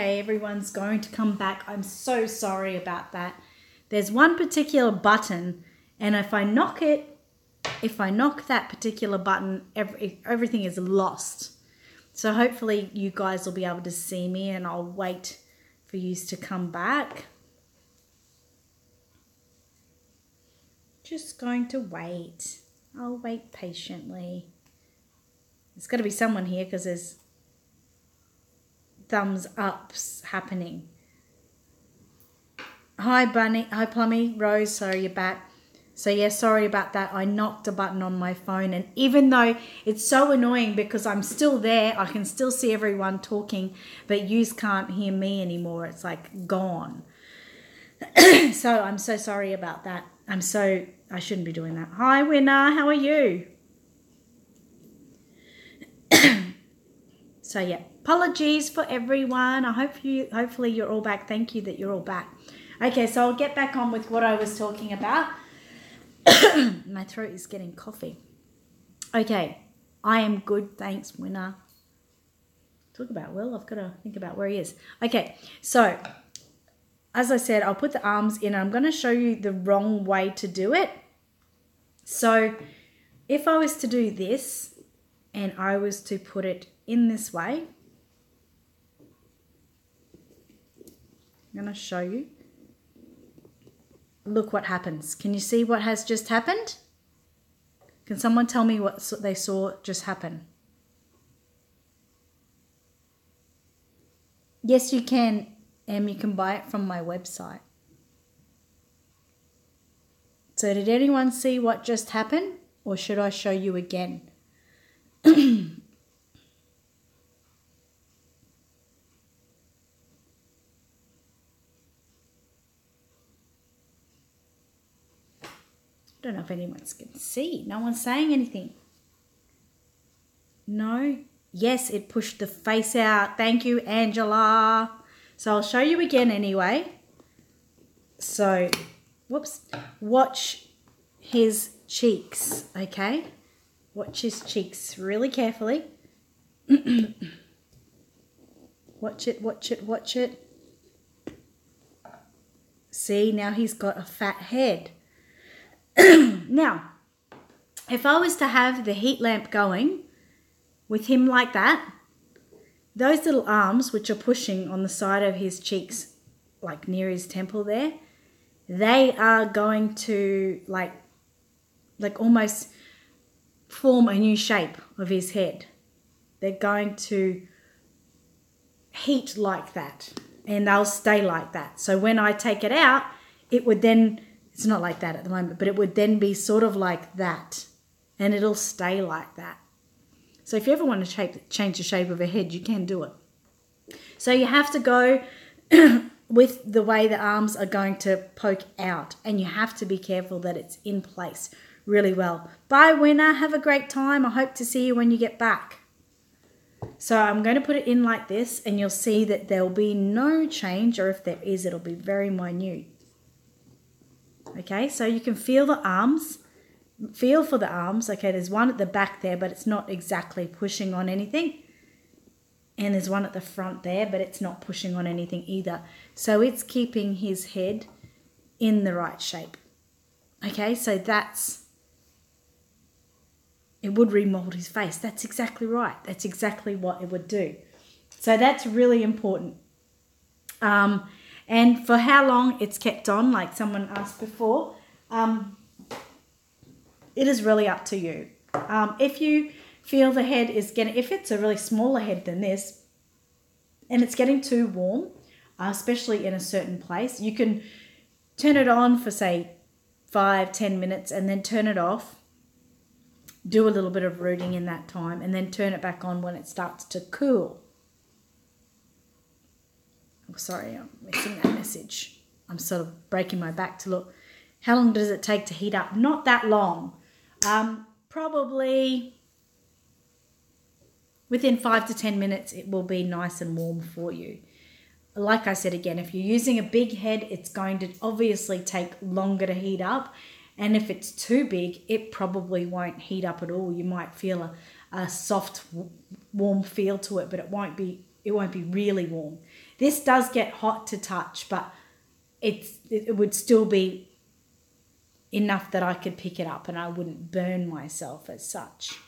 Okay, everyone's going to come back. I'm so sorry about that. There's one particular button, and if I knock that particular button, everything is lost. So hopefully you guys will be able to see me, and I'll wait for you to come back. Just going to wait. I'll wait patiently. There's got to be someone here because there's thumbs ups happening. Hi Bunny, hi Plummy, Rose, sorry you're back. So yeah, sorry about that. I knocked a button on my phone, and even though it's so annoying because I'm still there, I can still see everyone talking, but you can't hear me anymore. It's like gone. So I'm so sorry about that. I shouldn't be doing that. Hi Winner, how are you? So yeah, apologies for everyone. Hopefully you're all back. Thank you that you're all back. Okay, so I'll get back on with what I was talking about. My throat is getting coffee. Okay, I am good, thanks, Winner. Talk about Will, I've got to think about where he is. Okay, so as I said, I'll put the arms in. I'm going to show you the wrong way to do it. So if I was to do this and I was to put it in this way, I'm going to show you. Look what happens. Can you see what has just happened? Can someone tell me what they saw just happen? Yes, you can. You can buy it from my website. So did anyone see what just happened, or should I show you again? I don't know if anyone's can see. No one's saying anything. No? Yes, it pushed the face out. Thank you, Angela. So I'll show you again anyway. So, whoops. Watch his cheeks, okay? Watch his cheeks really carefully. Watch it, watch it, watch it. See, now he's got a fat head. Now, if I was to have the heat lamp going with him like that, those little arms which are pushing on the side of his cheeks, like near his temple there, they are going to like almost form a new shape of his head. They're going to heat like that, and they'll stay like that. So when I take it out, it would then, it's not like that at the moment, but it would then be sort of like that, and it'll stay like that. So if you ever want to change the shape of a head, you can do it. So you have to go with the way the arms are going to poke out, and you have to be careful that it's in place really well. Bye, Winner. Have a great time. I hope to see you when you get back. So I'm going to put it in like this, and you'll see that there'll be no change, or if there is, it'll be very minute. Okay, so you can feel the arms. Feel for the arms. Okay, there's one at the back there, but it's not exactly pushing on anything. And there's one at the front there, but it's not pushing on anything either. So it's keeping his head in the right shape. Okay, so it would remold his face. That's exactly right. That's exactly what it would do. So that's really important. And for how long it's kept on, like someone asked before, it is really up to you. If you feel the head is getting, if it's a really smaller head than this, and it's getting too warm, especially in a certain place, you can turn it on for say 5-10 minutes and then turn it off. Do a little bit of rooting in that time, and then turn it back on when it starts to cool. Oh, sorry, I'm missing that message. I'm sort of breaking my back to look. How long does it take to heat up? Not that long. Probably within 5 to 10 minutes, it will be nice and warm for you. Like I said again, if you're using a big head, it's going to obviously take longer to heat up. And if it's too big, it probably won't heat up at all. You might feel a soft, warm feel to it, but it won't be really warm. This does get hot to touch, but it would still be enough that I could pick it up and I wouldn't burn myself as such.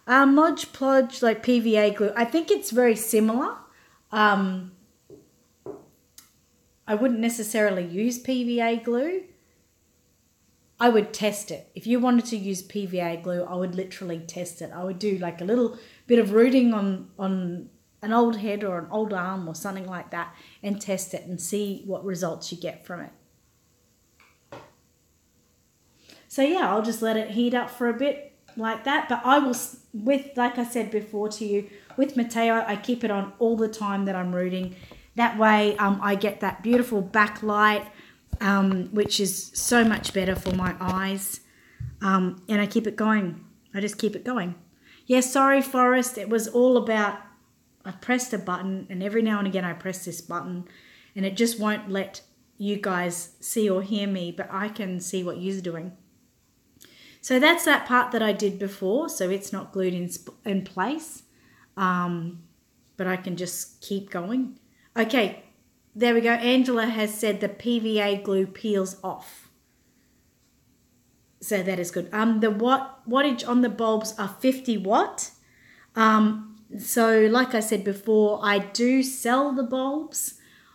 Mod Podge, like PVA glue, I think it's very similar. I wouldn't necessarily use PVA glue. I would test it. If you wanted to use PVA glue, I would literally test it. I would do like a little bit of rooting on an old head or an old arm or something like that and test it and see what results you get from it. So yeah, I'll just let it heat up for a bit like that. But I will, like I said before to you, with Mateo, I keep it on all the time that I'm rooting. That way I get that beautiful backlight, which is so much better for my eyes. And I keep it going. I just keep it going. Yeah, sorry, Forrest. It was all about, I pressed a button and every now and again I press this button and it just won't let you guys see or hear me, but I can see what you're doing. So that's that part that I did before. So it's not glued in place, but I can just keep going. Okay, there we go. Angela has said the PVA glue peels off. So that is good. The wattage on the bulbs are 50 watt. So like I said before, I do sell the bulbs.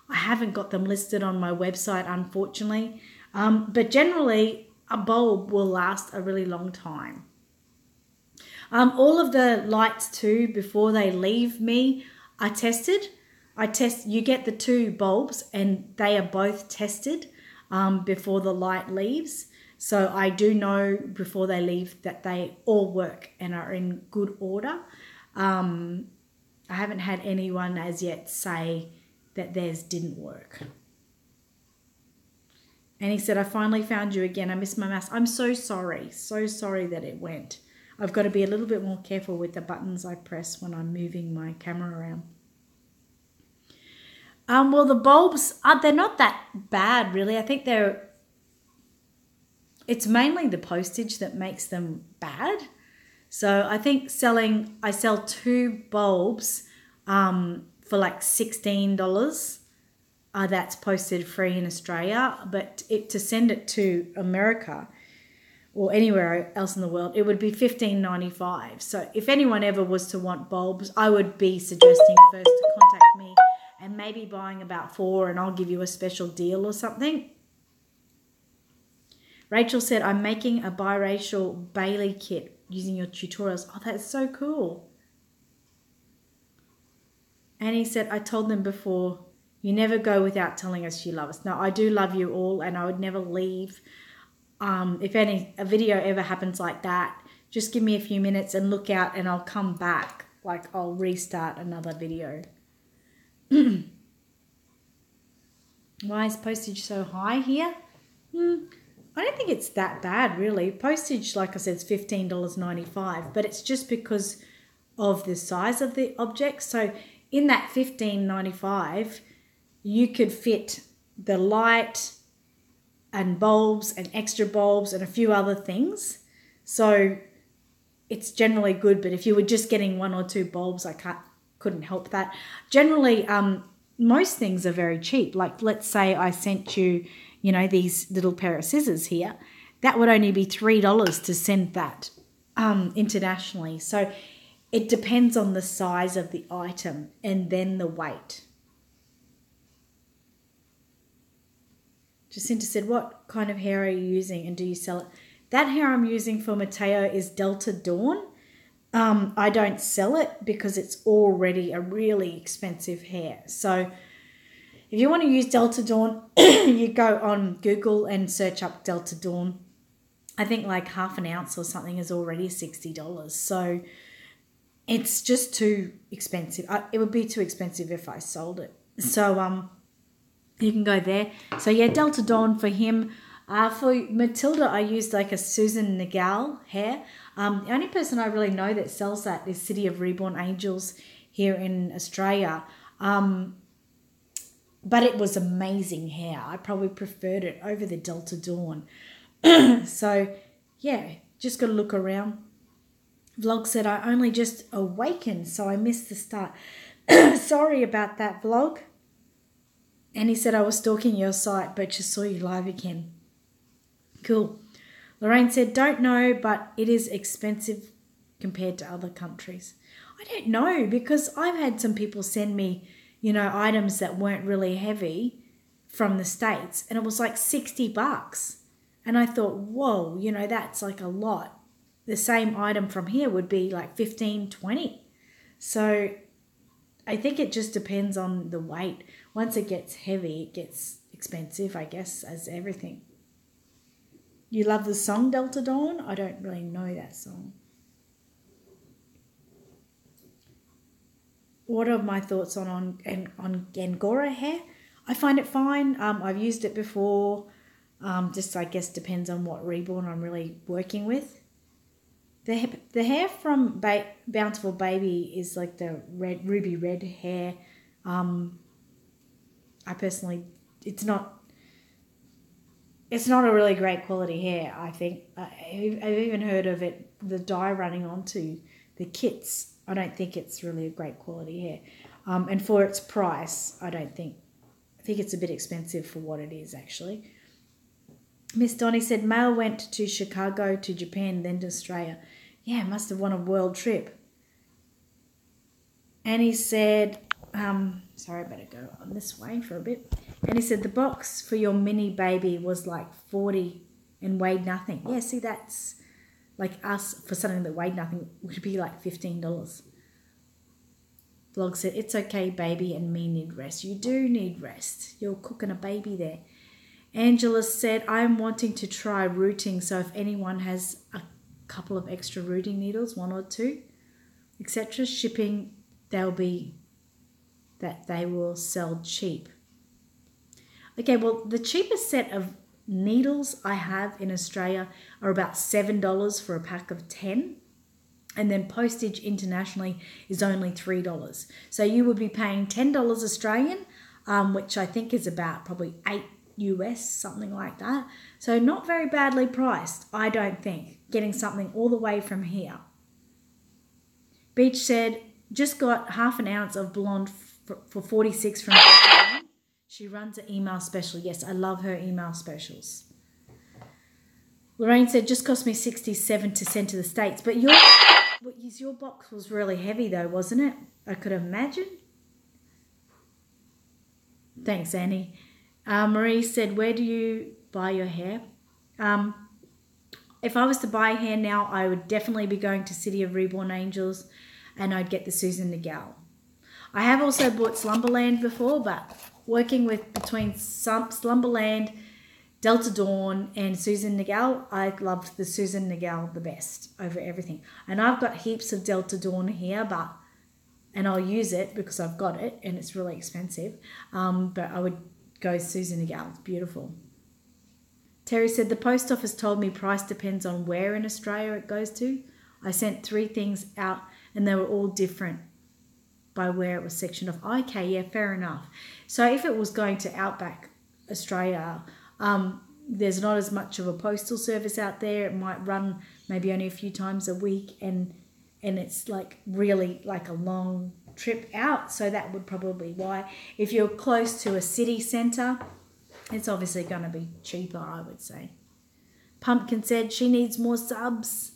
I haven't got them listed on my website, unfortunately. But generally, a bulb will last a really long time. All of the lights too, before they leave me, are tested. You get the two bulbs and they are both tested before the light leaves. So I do know before they leave that they all work and are in good order. I haven't had anyone as yet say that theirs didn't work. And he said, I finally found you again. I missed my mouse. I'm so sorry that it went. I've got to be a little bit more careful with the buttons I press when I'm moving my camera around. Well, the bulbs, they're not that bad, really. I think it's mainly the postage that makes them bad. So I think I sell two bulbs for like $16. That's posted free in Australia, but to send it to America or anywhere else in the world, it would be $15.95. So if anyone ever was to want bulbs, I would be suggesting first to contact me and maybe buying about 4 and I'll give you a special deal or something. Rachel said, I'm making a biracial Bailey kit using your tutorials. Oh, that's so cool. And he said, I told them before, you never go without telling us you love us. No, I do love you all and I would never leave. If a video ever happens like that, just give me a few minutes and look out and I'll come back. Like I'll restart another video. Why is postage so high here? I don't think it's that bad, really. Postage, like I said, is $15.95, but it's just because of the size of the object. So in that $15.95, you could fit the light and bulbs and extra bulbs and a few other things. So it's generally good, but if you were just getting 1 or 2 bulbs, I couldn't help that. Generally, most things are very cheap. Like let's say I sent you, these little pair of scissors here. That would only be $3 to send that internationally. So it depends on the size of the item and then the weight. Jacinta said, what kind of hair are you using and do you sell it? That hair I'm using for Mateo is Delta Dawn. I don't sell it because it's already a really expensive hair. So if you want to use Delta Dawn, you go on Google and search up Delta Dawn. I think like half an ounce or something is already $60. So it's just too expensive. It would be too expensive if I sold it. So you can go there. So yeah, Delta Dawn for him. For Matilda, I used like a Susan Nagel hair. The only person I really know that sells that is City of Reborn Angels here in Australia. But it was amazing hair. I probably preferred it over the Delta Dawn. So yeah, just got to look around. Vlog said, I only just awakened, so I missed the start. Sorry about that vlog. And he said, I was stalking your site, but just saw you live again. Cool. Lorraine said, don't know, but it is expensive compared to other countries. I don't know, because I've had some people send me, you know, items that weren't really heavy from the States, and it was like $60. And I thought, whoa, you know, that's like a lot. The same item from here would be like 15, 20. So I think it just depends on the weight. Once it gets heavy, it gets expensive, I guess, as everything. You love the song Delta Dawn? I don't really know that song. What are my thoughts on Angora hair? I find it fine. I've used it before. Just, I guess, depends on what Reborn I'm really working with. The hair from Bountiful Baby is like the ruby red hair. I personally, it's not a really great quality hair, I think. I've even heard of it, the dye running onto the kits. I don't think it's really a great quality hair. And for its price, I think it's a bit expensive for what it is, actually. Miss Donnie said, Mail went to Chicago, to Japan, then to Australia. Yeah, must have won a world trip. And he said, sorry, I better go on this way for a bit. And he said, the box for your mini baby was like $40 and weighed nothing. Yeah, see, that's like us for something that weighed nothing would be like $15. Blog said, it's okay, baby, and me need rest. You do need rest. You're cooking a baby there. Angela said, I'm wanting to try rooting, so if anyone has a couple of extra rooting needles, 1 or 2, etc., shipping, they will sell cheap. Okay, well, the cheapest set of needles I have in Australia are about $7 for a pack of 10. And then postage internationally is only $3. So you would be paying $10 Australian, which I think is about probably $8 US, something like that. So not very badly priced, I don't think, getting something all the way from here. Beach said, just got half an ounce of blonde for $46 from Reborn. She runs an email special. Yes, I love her email specials. Lorraine said, just cost me $67 to send to the States. But your box was really heavy though, wasn't it? I could imagine. Thanks, Annie. Marie said, where do you buy your hair? If I was to buy hair now, I would definitely be going to City of Reborn Angels, and I'd get the Susan Nagel. I have also bought Slumberland before, but working between Slumberland, Delta Dawn and Susan Nagel, I loved the Susan Nagel the best over everything. And I've got heaps of Delta Dawn here, and I'll use it because I've got it and it's really expensive. But I would go Susan Nagel. It's beautiful. Terry said, the post office told me price depends on where in Australia it goes to. I sent 3 things out and they were all different by where it was sectioned off. Okay, yeah, fair enough. So if it was going to Outback Australia, there's not as much of a postal service out there. It might run maybe only a few times a week, and it's like really like a long trip out. So that would probably why. If you're close to a city centre, it's obviously going to be cheaper, I would say. Pumpkin said she needs more subs.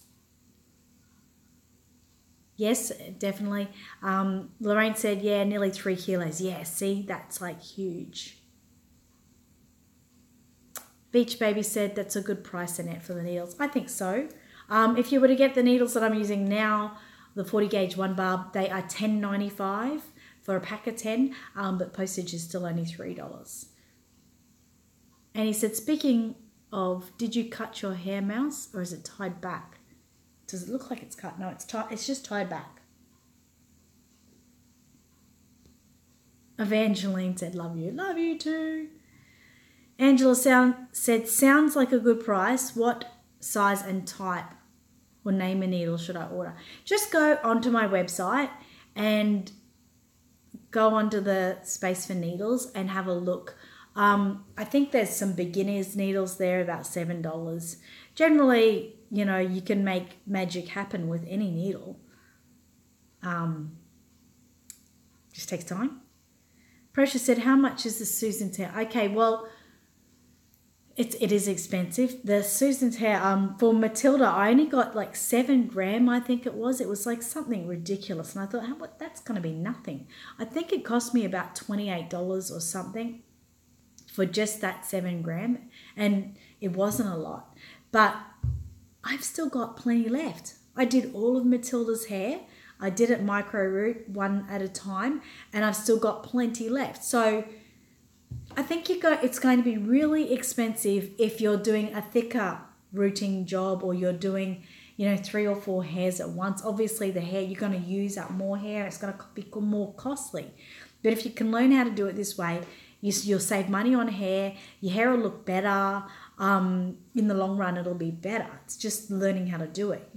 Yes, definitely. Lorraine said, yeah, nearly 3 kilos. Yeah, see, that's like huge. Beach Baby said that's a good price, Annette, for the needles. I think so. If you were to get the needles that I'm using now, the 40 gauge 1 bar, they are $10.95 for a pack of 10, but postage is still only $3. And he said, speaking of, did you cut your hair, Mouse, or is it tied back? Does it look like it's cut? No, it's just tied back. Evangeline said, love you. Love you too. Angela said, sounds like a good price. What size and type or name a needle should I order? Just go onto my website and go onto the space for needles and have a look. I think there's some beginners needles there, about $7. Generally, you know, you can make magic happen with any needle. Just takes time. Precious said, how much is the Susan's hair? Okay, well, it is expensive. The Susan's hair, for Matilda, I only got like 7 gram, I think it was. It was like something ridiculous. And I thought, what? That's going to be nothing. I think it cost me about $28 or something for just that 7 gram. And it wasn't a lot. But I've still got plenty left. I did all of Matilda's hair. I did it micro root one at a time. And I've still got plenty left. So I think it's going to be really expensive if you're doing a thicker rooting job, or you're doing, 3 or 4 hairs at once. Obviously, the hair, you're going to use up more hair. It's going to be more costly. But if you can learn how to do it this way, you'll save money on hair. Your hair will look better. In the long run, it'll be better. It's just learning how to do it,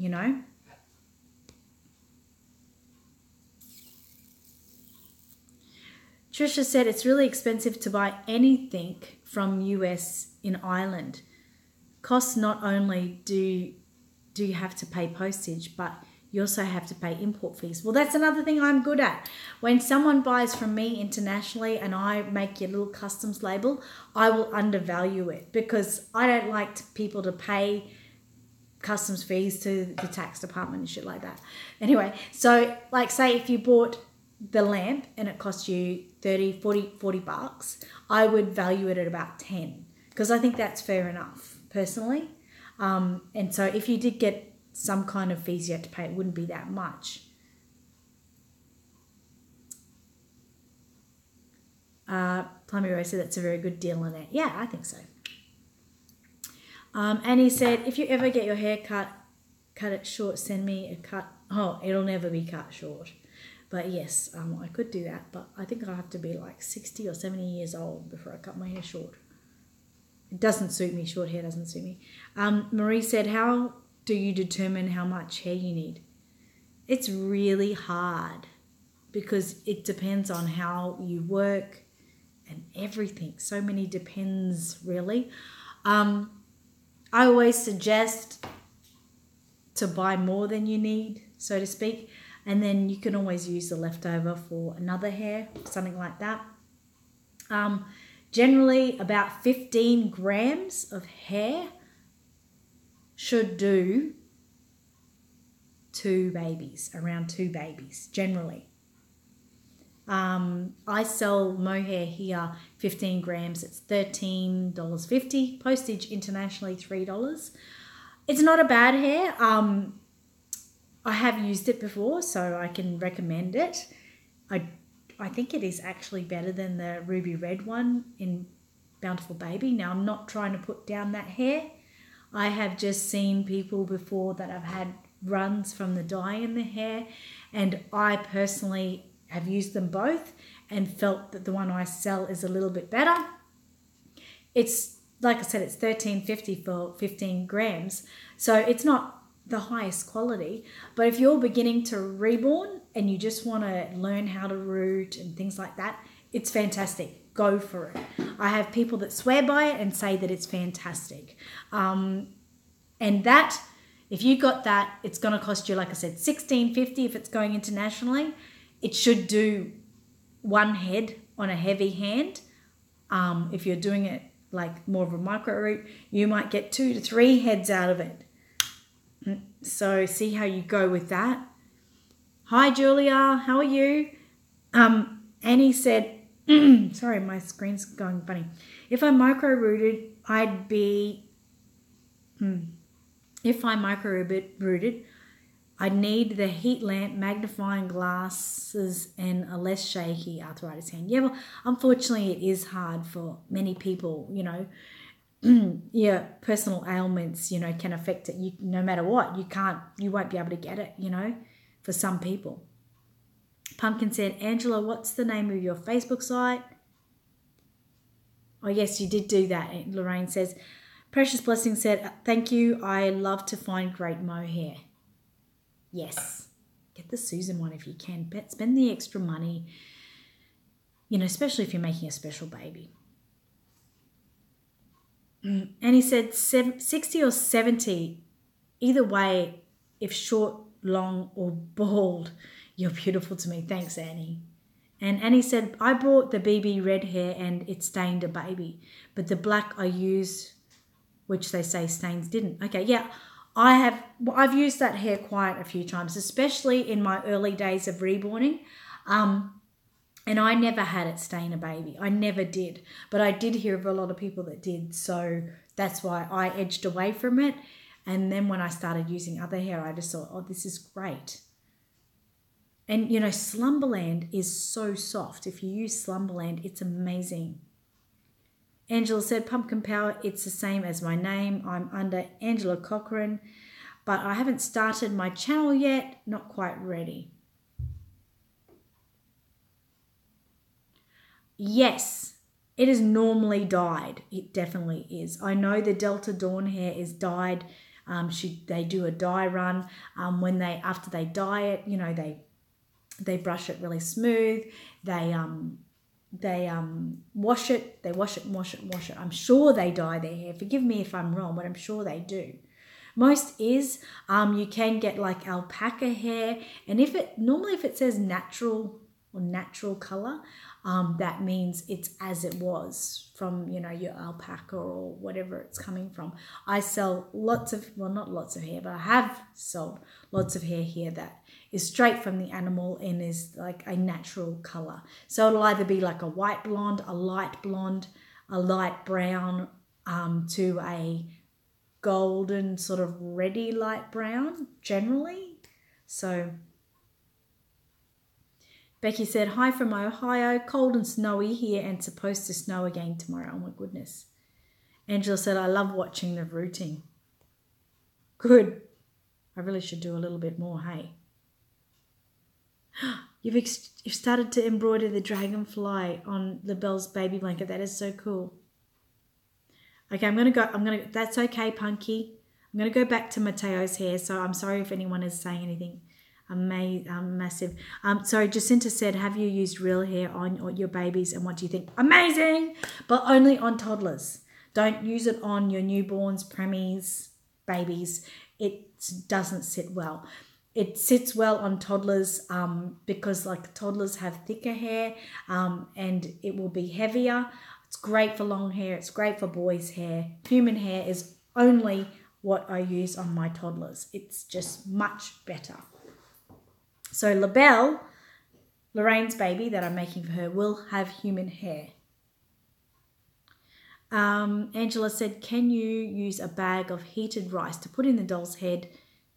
Trisha said it's really expensive to buy anything from US in Ireland. Costs not only do you have to pay postage, but you also have to pay import fees. Well, that's another thing I'm good at. When someone buys from me internationally and I make your little customs label, I will undervalue it because I don't like people to pay customs fees to the tax department and shit like that. Anyway, so like say if you bought the lamp and it cost you 30, 40 bucks, I would value it at about 10 because I think that's fair enough personally. And so if you did get some kind of fees you had to pay, it wouldn't be that much. Plummy Rose said that's a very good deal on it. Yeah, I think so. And he said, if you ever get your hair cut it short, send me a cut. Oh, it'll never be cut short. But yes, I could do that, but I think I'll have to be like 60 or 70 years old before I cut my hair short. It doesn't suit me. Short hair doesn't suit me. Marie said, how do you determine how much hair you need? It's really hard because it depends on how you work and everything. So many depends, really. I always suggest to buy more than you need, so to speak. And then you can always use the leftover for another hair, something like that. Generally, about 15 grams of hair should do 2 babies, around 2 babies, generally. I sell mohair here, 15 grams. It's $13.50. Postage internationally, $3. It's not a bad hair. I have used it before, so I can recommend it. I think it is actually better than the ruby red one in Bountiful Baby. Now, I'm not trying to put down that hair. I have just seen people before that have had runs from the dye in the hair, and I personally have used them both and felt that the one I sell is a little bit better. It's, like I said, it's $13.50 for 15 grams, so it's not the highest quality. But if you're beginning to Reborn and you just want to learn how to root and things like that, it's fantastic. Go for it. I have people that swear by it and say that it's fantastic. And that, if you got that, it's going to cost you, like I said, $16.50 if it's going internationally. It should do 1 head on a heavy hand. If you're doing it like more of a micro root, you might get 2 to 3 heads out of it. So see how you go with that. Hi Julia, how are you? Annie said, sorry, my screen's going funny. If I micro rooted, I'd need the heat lamp, magnifying glasses, and a less shaky arthritis hand. Yeah, well, unfortunately it is hard for many people, yeah, personal ailments, can affect it. You, no matter what, you won't be able to get it, for some people. Pumpkin said, Angela, what's the name of your Facebook site? Oh, yes, you did do that. Lorraine says, Precious Blessing said, thank you. I love to find great mohair. Yes. Get the Susan one if you can. Spend the extra money, especially if you're making a special baby. And he said 60 or 70, either way, if short, long, or bald, you're beautiful to me. Thanks, Annie. And Annie said, I bought the BB red hair and it stained a baby. But the black I used, which they say stains didn't. Okay, yeah. I've used that hair quite a few times, especially in my early days of reborning. And I never had it stain a baby. I never did. But I did hear of a lot of people that did. So that's why I edged away from it. And then when I started using other hair, I just thought, oh, this is great. And, you know, Slumberland is so soft. If you use Slumberland, it's amazing. Angela said, Pumpkin Power, it's the same as my name. I'm under Angela Cochran, but I haven't started my channel yet. Not quite ready. Yes, it is normally dyed. It definitely is. I know the Delta Dawn hair is dyed. They do a dye run. After they dye it, you know, they brush it really smooth. They wash it. They wash it and wash it and wash it. I'm sure they dye their hair. Forgive me if I'm wrong, but I'm sure they do. Most is you can get like alpaca hair, and if it says natural or natural color, that means it's as it was from, you know, your alpaca or whatever it's coming from. I sell lots of, well, not lots of hair, but I have sold lots of hair here that is straight from the animal and is like a natural color. So it'll either be like a white blonde, a light brown, to a golden sort of reddy light brown generally. So Becky said, hi from Ohio, cold and snowy here and supposed to snow again tomorrow. Oh my goodness. Angela said, I love watching the rooting. Good. I really should do a little bit more, hey. You've started to embroider the dragonfly on the Belle's baby blanket. That is so cool. Okay, that's okay, Punky. I'm going to go back to Mateo's hair, so I'm sorry if anyone is saying anything massive. Sorry, Jacinta said, have you used real hair on your babies and what do you think? Amazing, but only on toddlers. Don't use it on your newborns, preemies, babies. It doesn't sit well. It sits well on toddlers because like toddlers have thicker hair and it will be heavier. It's great for long hair. It's great for boys' hair. Human hair is only what I use on my toddlers. It's just much better. So LaBelle, Lorraine's baby that I'm making for her, will have human hair. Angela said, can you use a bag of heated rice to put in the doll's head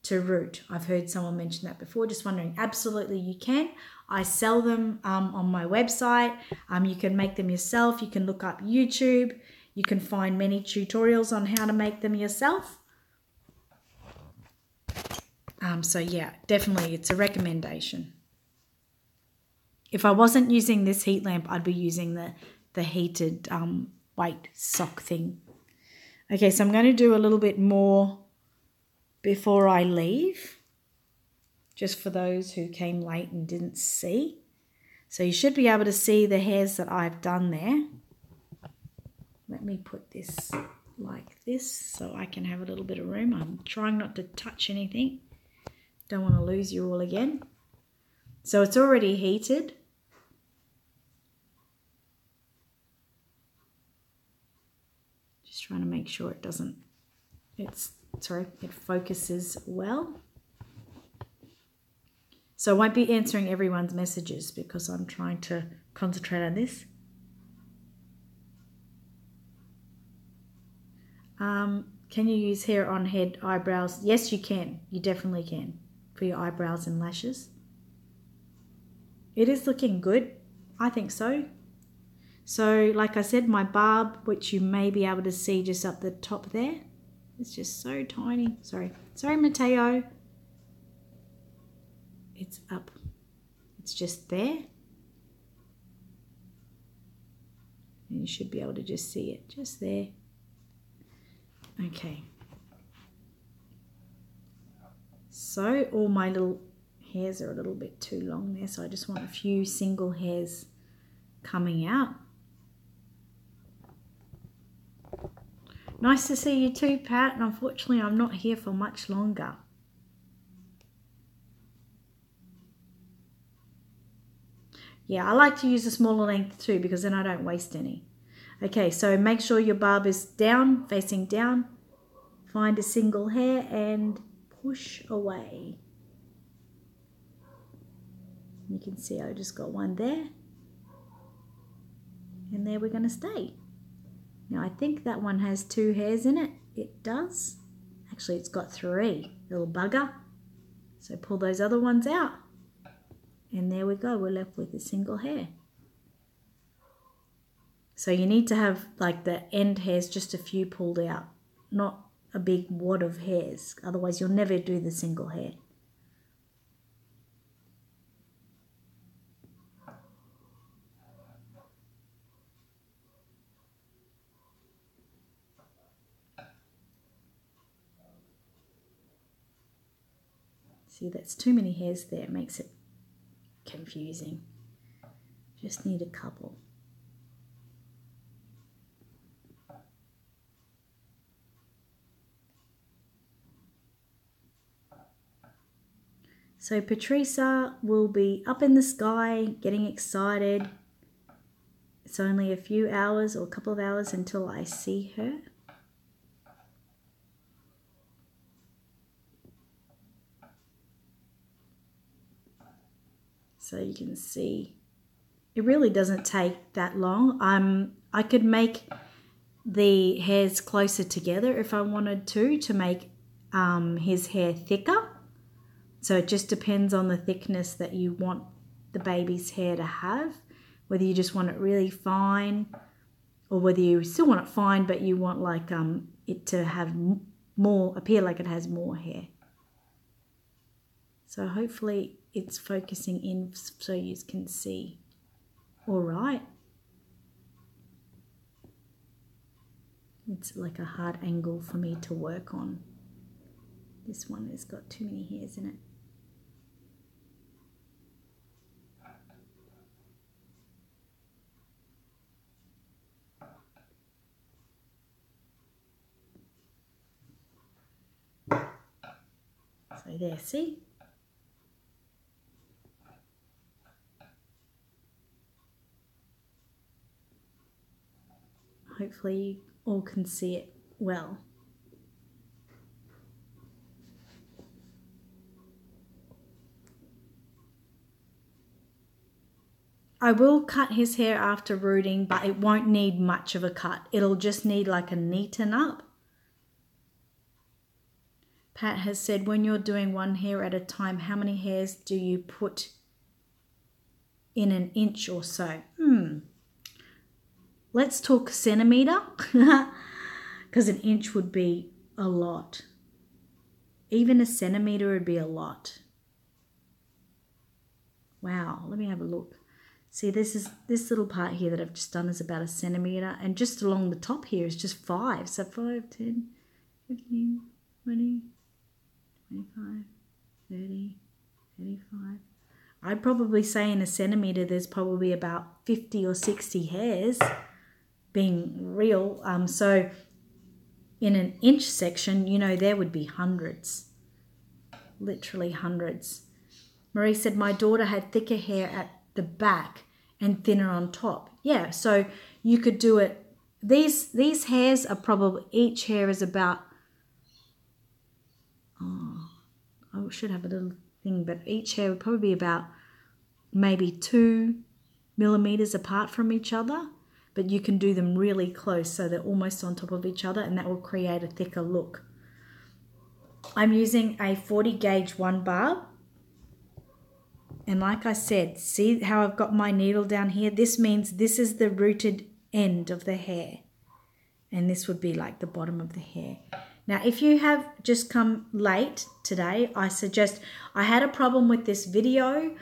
to root? I've heard someone mention that before. Just wondering. Absolutely you can. I sell them on my website. You can make them yourself. You can look up YouTube. You can find many tutorials on how to make them yourself. So yeah, definitely it's a recommendation. If I wasn't using this heat lamp, I'd be using the heated weight sock thing. Okay, so I'm going to do a little bit more before I leave, just for those who came late and didn't see. So you should be able to see the hairs that I've done there. Let me put this like this so I can have a little bit of room. I'm trying not to touch anything. Don't want to lose you all again. So it's already heated. Just trying to make sure it doesn't, it focuses well. So I won't be answering everyone's messages because I'm trying to concentrate on this. Can you use hair on head, eyebrows? Yes, you can. You definitely can. For your eyebrows and lashes. It is looking good. I think so. So like I said, my barb, which you may be able to see just up the top there, it's just so tiny. Sorry, Mateo. It's up. It's just there. And you should be able to just see it just there. Okay. So all my little hairs are a little bit too long there, so I just want a few single hairs coming out. Nice to see you too, Pat, and unfortunately I'm not here for much longer. Yeah, I like to use a smaller length too because then I don't waste any. Okay, so make sure your barb is down, facing down. Find a single hair and push away. You can see I just got one there. And there we're going to stay. Now I think that one has 2 hairs in it. It does. Actually, it's got 3, little bugger. So pull those other ones out. And there we go, we're left with a single hair. So you need to have like the end hairs just a few pulled out, not a big wad of hairs. Otherwise you'll never do the single hair. See, that's too many hairs there. It makes it confusing. Just need a couple. So Patricia will be up in the sky, getting excited. It's only a few hours or a couple of hours until I see her. So you can see, it really doesn't take that long. I could make the hairs closer together if I wanted to make his hair thicker. So it just depends on the thickness that you want the baby's hair to have, whether you just want it really fine or whether you still want it fine but you want like it to have more, appear like it has more hair. So hopefully it's focusing in so you can see. All right. It's like a hard angle for me to work on. This one has got too many hairs in it. So there, see? Hopefully you all can see it well. I will cut his hair after rooting, but it won't need much of a cut. It'll just need like a neaten up. Pat has said, when you're doing one hair at a time, how many hairs do you put in an inch or so? Let's talk centimetre, because an inch would be a lot. Even a centimetre would be a lot. Wow, let me have a look. See, this little part here that I've just done is about a centimetre, and just along the top here is just 5. So 5, 10, 15, 20, 25, 30, 35. I'd probably say in a centimetre there's probably about 50 or 60 hairs being real. So in an inch section, you know, there would be hundreds, literally hundreds. Marie said, my daughter had thicker hair at the back and thinner on top. Yeah, so you could do it. These hairs are probably, each hair is about, I should have a little thing, but each hair would probably be about maybe 2 millimeters apart from each other, but you can do them really close so they're almost on top of each other, and that will create a thicker look. I'm using a 40 gauge 1 barb, and like I said, see how I've got my needle down here? This means this is the rooted end of the hair, and this would be like the bottom of the hair. Now, if you have just come late today, I suggest, I had a problem with this video,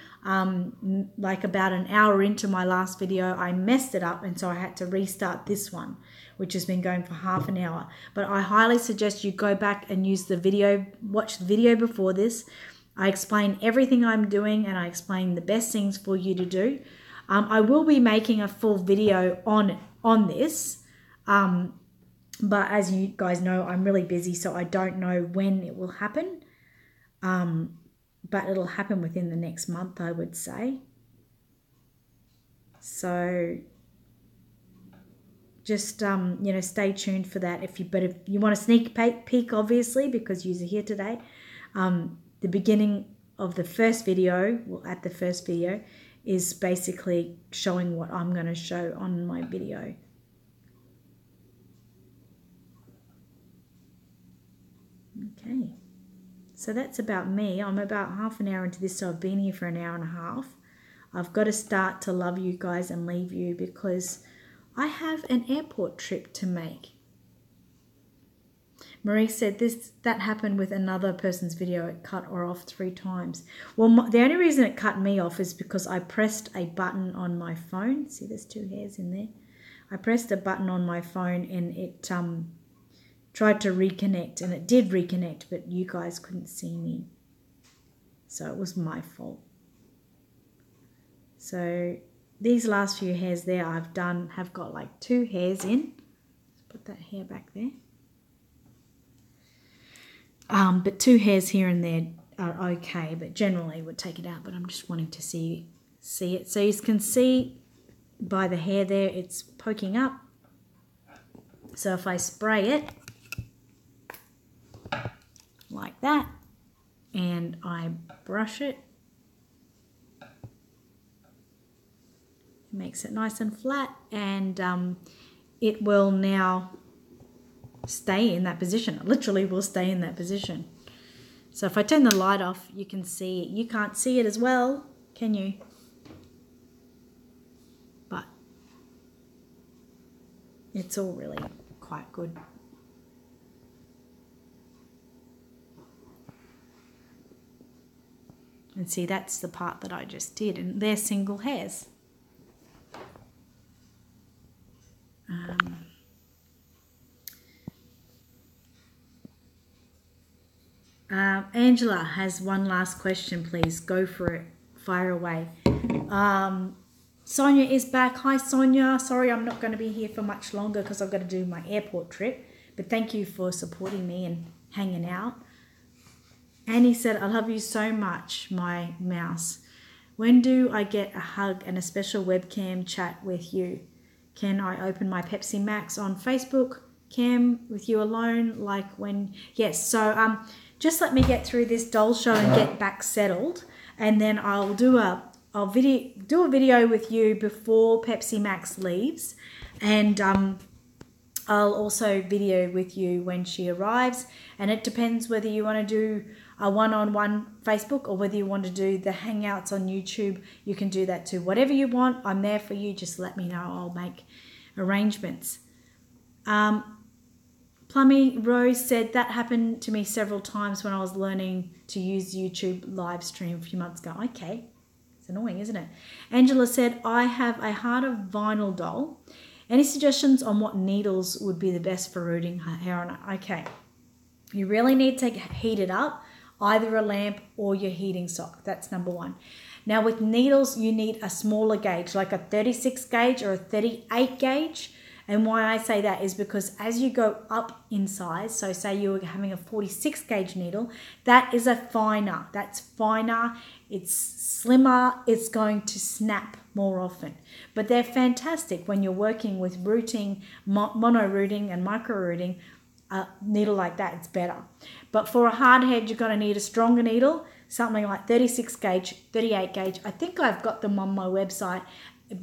like about an hour into my last video, I messed it up, and so I had to restart this one, which has been going for half an hour. But I highly suggest you go back and use the video, watch the video before this. I explain everything I'm doing, and I explain the best things for you to do. I will be making a full video on this, but as you guys know, I'm really busy, so I don't know when it will happen. But it'll happen within the next month, I would say. So just, you know, stay tuned for that. If you want a sneak peek, obviously, because you're here today, the beginning of the first video, well, at the first video, is basically showing what I'm going to show on my video. Okay, so that's about me. I'm about half an hour into this, so I've been here for an hour and a half. I've got to start to love you guys and leave you because I have an airport trip to make. Marie said that happened with another person's video. It cut her off 3 times. Well, the only reason it cut me off is because I pressed a button on my phone. See, there's 2 hairs in there. I pressed a button on my phone and it tried to reconnect, and it did reconnect, but you guys couldn't see me. So it was my fault. So these last few hairs there have got like 2 hairs in. Let's put that hair back there. But 2 hairs here and there are okay, but generally would take it out, but I'm just wanting to see it. So you can see by the hair there, it's poking up. So if I spray it like that and I brush it, it makes it nice and flat, and it will now stay in that position. It literally will stay in that position. So if I turn the light off, you can see it. You can't see it as well, can you? But it's all really quite good. And see, that's the part that I just did, and they're single hairs. Angela has one last question, please. Go for it. Fire away. Sonia is back. Hi, Sonia. Sorry, I'm not going to be here for much longer because I've got to do my airport trip. But thank you for supporting me and hanging out. Annie said, I love you so much, my mouse. When do I get a hug and a special webcam chat with you? Can I open my Pepsi Max on Facebook cam with you alone? Like when? Yes. So just let me get through this doll show and get back settled, and then I'll do a video with you before Pepsi Max leaves, and I'll also video with you when she arrives. And it depends whether you want to do a one-on-one Facebook or whether you want to do the Hangouts on YouTube. You can do that too. Whatever you want, I'm there for you. Just let me know. I'll make arrangements. Plummy Rose said that happened to me several times when I was learning to use YouTube live stream a few months ago. Okay, it's annoying, isn't it? Angela said, I have a Heart of Vinyl doll. Any suggestions on what needles would be the best for rooting her hair on it? Okay, you really need to heat it up, either a lamp or your heating sock. That's number 1. Now with needles, you need a smaller gauge, like a 36 gauge or a 38 gauge. And why I say that is because as you go up in size, so say you're having a 46 gauge needle, that is a finer. That's finer, it's slimmer, it's going to snap more often. But they're fantastic when you're working with rooting, mono rooting and micro rooting. A needle like that, it's better. But for a hard head, you're going to need a stronger needle, something like 36 gauge, 38 gauge. I think I've got them on my website.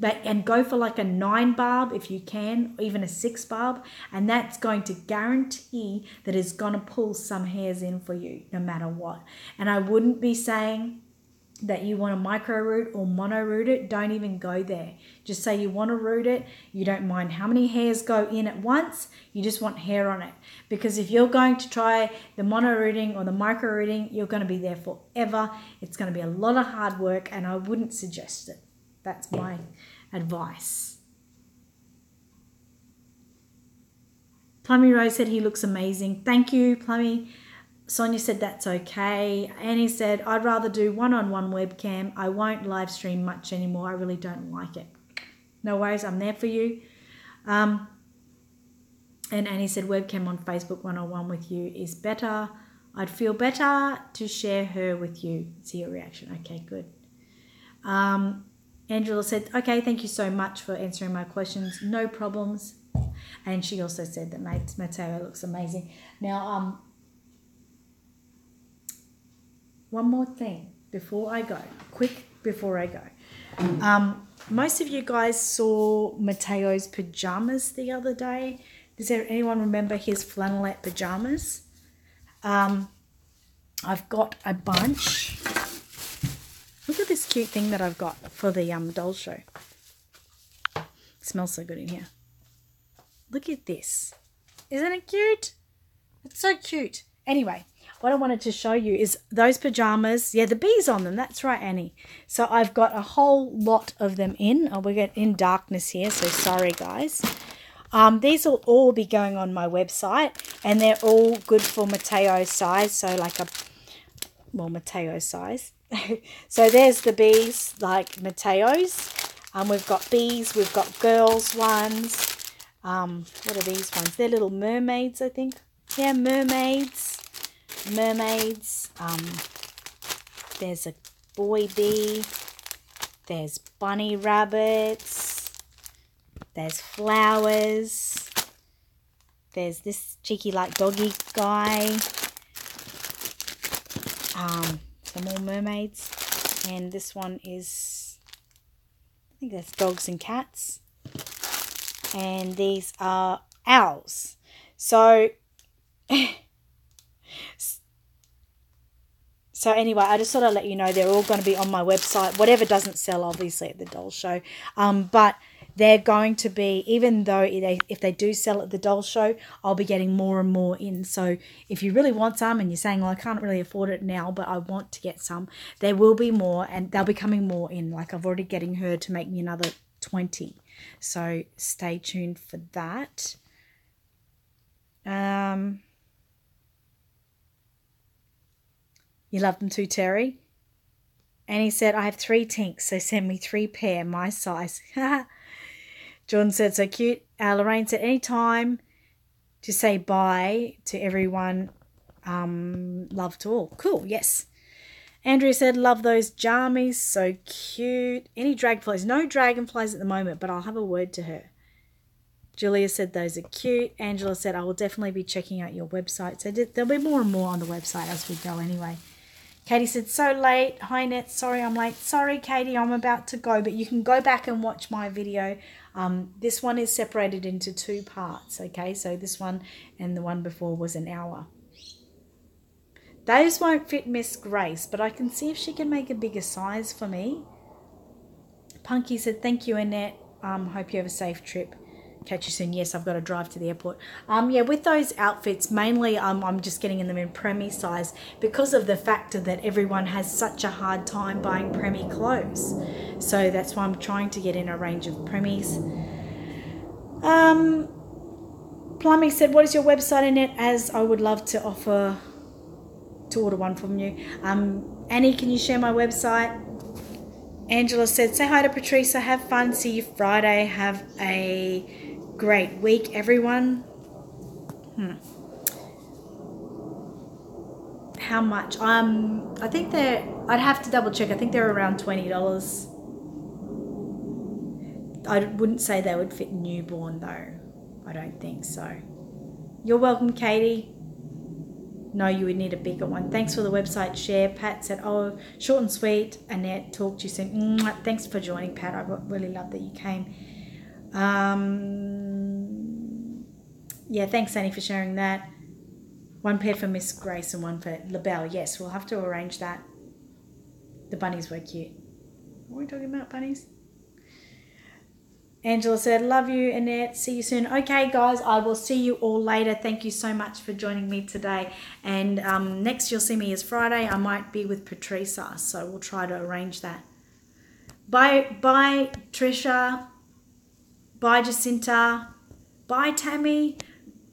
And go for like a 9 barb if you can, or even a 6 barb, and that's going to guarantee that it's going to pull some hairs in for you no matter what. And I wouldn't be saying that you want to micro root or mono root it. Don't even go there. Just say you want to root it. You don't mind how many hairs go in at once. You just want hair on it. Because if you're going to try the mono rooting or the micro rooting, you're going to be there forever. It's going to be a lot of hard work, and I wouldn't suggest it. That's my advice. Plummy Rose said he looks amazing. Thank you, Plummy. Sonia said that's okay. Annie said, I'd rather do one-on-one webcam. I won't live stream much anymore. I really don't like it. No worries, I'm there for you. And Annie said, webcam on Facebook one-on-one with you is better. I'd feel better to share her with you. See your reaction. Okay, good. Angela said, okay, thank you so much for answering my questions. No problems. And she also said that Mateo looks amazing. Now, one more thing before I go. Quick before I go. Most of you guys saw Mateo's pajamas the other day. Does anyone remember his flannelette pajamas? I've got a bunch. Look at this cute thing that I've got for the doll show. It smells so good in here. Look at this. Isn't it cute? It's so cute. Anyway, what I wanted to show you is those pajamas. Yeah, the bees on them. That's right, Annie. So I've got a whole lot of them in. Oh, we're in darkness here, so sorry, guys. These will all be going on my website, and they're all good for Mateo size. So like Mateo size. So there's the bees, like Mateo's. We've got bees. We've got girls ones. What are these ones? They're little mermaids, I think. Yeah, mermaids. There's a boy bee. There's bunny rabbits. There's flowers. There's this cheeky like doggy guy. Some more mermaids. And this one is, I think that's dogs and cats. And these are owls. So anyway, I just thought I'd let you know they're all going to be on my website. Whatever doesn't sell, obviously, at the doll show. But they're going to be, even though if they do sell at the doll show, I'll be getting more and more in. So if you really want some and you're saying, well, I can't really afford it now, but I want to get some, there will be more, and they'll be coming more in. Like I've already getting her to make me another 20. So stay tuned for that. You love them too, Terry? And he said, I have 3 tinks, so send me 3 pair, my size. Jordan said, so cute. Lorraine said, anytime to say bye to everyone. Love to all. Cool, yes. Andrea said, love those jammies, so cute. Any dragonflies? No dragonflies at the moment, but I'll have a word to her. Julia said, those are cute. Angela said, I will definitely be checking out your website. So there'll be more and more on the website as we go anyway. Katie said, so late. Hi, Net. Sorry I'm late. Sorry, Katie, I'm about to go, but you can go back and watch my video. This one is separated into 2 parts, okay? So this one and the one before was an hour. Those won't fit Miss Grace, but I can see if she can make a bigger size for me. Punky said, thank you, Annette. Hope you have a safe trip. Catch you soon. Yes, I've got to drive to the airport. Yeah, with those outfits, mainly I'm just getting them in preemie size because of the factor that everyone has such a hard time buying preemie clothes. So that's why I'm trying to get in a range of preemies. Plummy said, what is your website, Annette? As I would love to order one from you. Annie, can you share my website? Angela said, say hi to Patricia. Have fun. See you Friday. Have a great week, everyone. How much? I think I'd have to double check. I think they're around $20. I wouldn't say they would fit newborn though. I don't think so. You're welcome, Katie. No, you would need a bigger one. Thanks for the website share. Pat said, oh, short and sweet. Annette, talk to you soon. Thanks for joining, Pat. I really love that you came. Yeah, thanks, Annie, for sharing that. 1 pair for Miss Grace and 1 for LaBelle. Yes, we'll have to arrange that. The bunnies were cute. What are we talking about, bunnies? Angela said, love you, Annette. See you soon. Okay, guys, I will see you all later. Thank you so much for joining me today. And next you'll see me is Friday. I might be with Patricia, so we'll try to arrange that. Bye, Trisha. Bye, Jacinta. Bye, Tammy.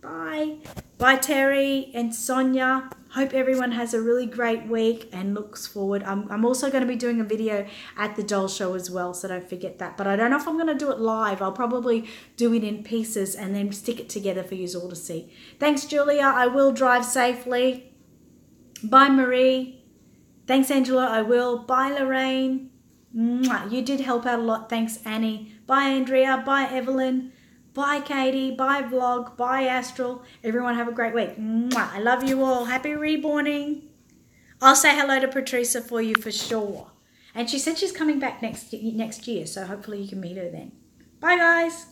Bye. Bye, Terry and Sonia. Hope everyone has a really great week and looks forward. I'm also going to be doing a video at the doll show as well, so don't forget that. But I don't know if I'm going to do it live. I'll probably do it in pieces and then stick it together for you all to see. Thanks, Julia. I will drive safely. Bye, Marie. Thanks, Angela. I will. Bye, Lorraine. Mwah. You did help out a lot. Thanks, Annie. Bye, Andrea. Bye, Evelyn. Bye, Katie. Bye, Vlog. Bye, Astral. Everyone have a great week. Mwah. I love you all. Happy reborning. I'll say hello to Patricia for you for sure. And she said she's coming back next year, so hopefully you can meet her then. Bye, guys.